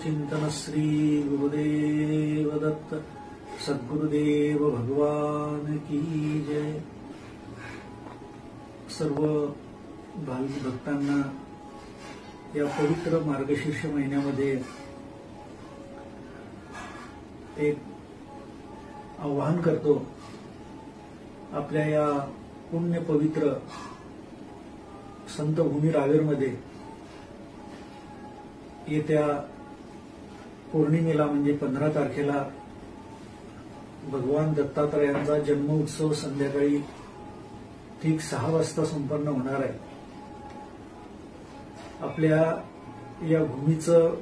चिंतन श्री गुरुदेव दत्त सद्गुरुदेव भगवान की जय। सर्व भाविक भक्तांना या पवित्र मार्गशीर्ष महिन्यामध्ये एक आवाहन करतो। आपल्या या पुण्य पवित्र संत भूमी रावेरमध्ये येत्या पौर्णिमेला म्हणजे 15 तारखेला भगवान दत्तात्रयांचा जन्म उत्सव संध्याकाळी ठीक 6 वाजता संपन्न होणार आहे। आपल्या या भूमीचं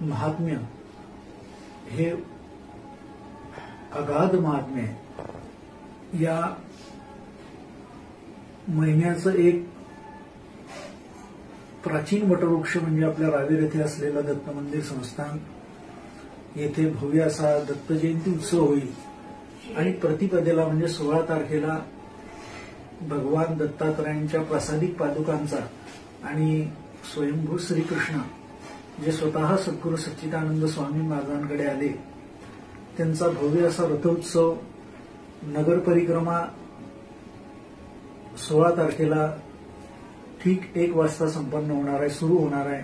महात्म्य हे अगाध महात्म्य आहे। या महिन्याचं एक प्राचीन वटवृक्ष म्हणजे आपल्या रावेर येथे असलेलं दत्त मंदिर संस्थान। येथे भव्य असा दत्त जयंती उत्सव होईल आणि प्रतिपदेला म्हणजे 16 तारखेला भगवान दत्तात्रयांच्या प्रासादिक पादुकांचा आणि स्वयंभू श्रीकृष्ण जे स्वतः सद्गुरू सच्चिदानंद स्वामी महाराजांकडे आले त्यांचा भव्य असा रथोत्सव नगर परिक्रमा 16 तारखेला ठीक 1 वाजता संपन्न होणार आहे, सुरू होणार आहे।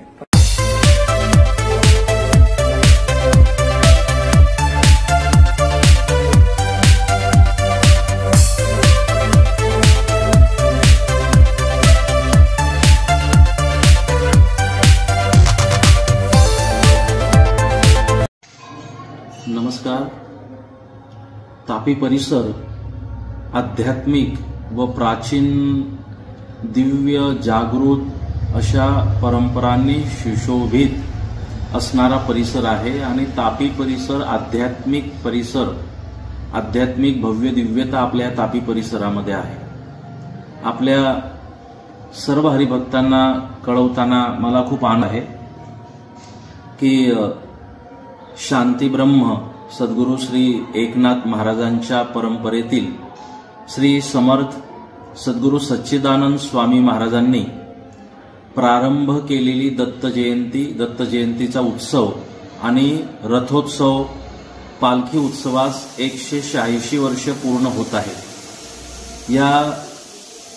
नमस्कार। तापी परिसर आध्यात्मिक व प्राचीन दिव्य जागृत अशा परंपरांनी सुशोभित असणारा परिसर आहे आणि तापी परिसर आध्यात्मिक परिसर, आध्यात्मिक भव्य दिव्यता आपल्या तापी परिसरामध्ये आहे। आपल्या सर्व हरिभक्तांना कळवताना मला खूप आनंद आहे की शांती ब्रह्म सद्गुरू श्री एकनाथ महाराजांच्या परंपरेतील श्री समर्थ सद्गुरू सच्चिदानंद स्वामी महाराजांनी प्रारंभ केलेली दत्त जयंतीचा उत्सव आणि रथोत्सव पालखी उत्सवास 186 वर्ष पूर्ण होत आहे। या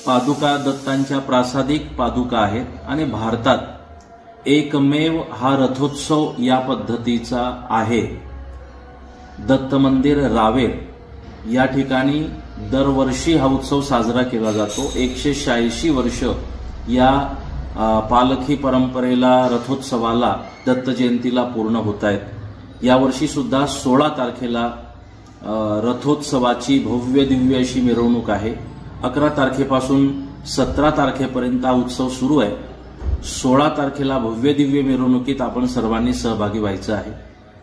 पादुका दत्तांच्या प्रासादिक पादुका आहेत आणि भारतात एकमेव हा रथोत्सव या पद्धतीचा आहे। दत्त मंदिर रावेर या ठिकाणी दरवर्षी हा उत्सव साजरा केला जातो। 186 वर्ष या पालखी परंपरेला, रथोत्सवाला, दत्त जयंतीला पूर्ण होत आहेत। यावर्षी सुद्धा 16 तारखेला रथोत्सवाची भव्य दिव्य अशी मिरवणूक आहे। 11 तारखेपासून 17 तारखेपर्यंत हा उत्सव सुरू आहे। 16 तारखेला भव्य दिव्य मिरवणुकीत आपण सर्वांनी सहभागी व्हायचं आहे।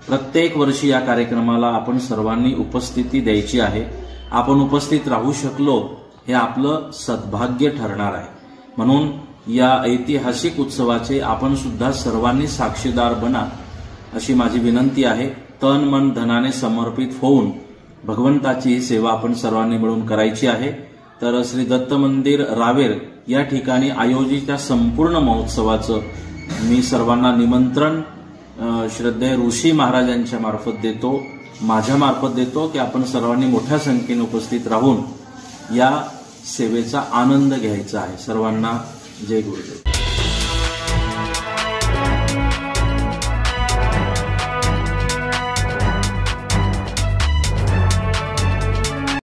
प्रत्येक वर्षी या कार्यक्रमाला आपण सर्वांनी उपस्थिती द्यायची आहे। आपण उपस्थित राहू शकलो हे आपलं सद्भाग्य ठरणार आहे। म्हणून या ऐतिहासिक उत्सवाचे आपण सुद्धा सर्वांनी साक्षीदार बना अशी माझी विनंती आहे। तन मन धनाने समर्पित होऊन भगवंताची ही सेवा आपण सर्वांनी मिळून करायची आहे। तर श्री दत्त मंदिर रावेर या ठिकाणी आयोजित या संपूर्ण महोत्सवाचं मी सर्वांना निमंत्रण श्रद्धेय ऋषी महाराजांच्या मार्फत देतो, माझ्या मार्फत देतो की आपण सर्वांनी मोठ्या संख्येने उपस्थित राहून या सेवेचा आनंद घ्यायचा आहे। सर्वांना जय गुरुदेव।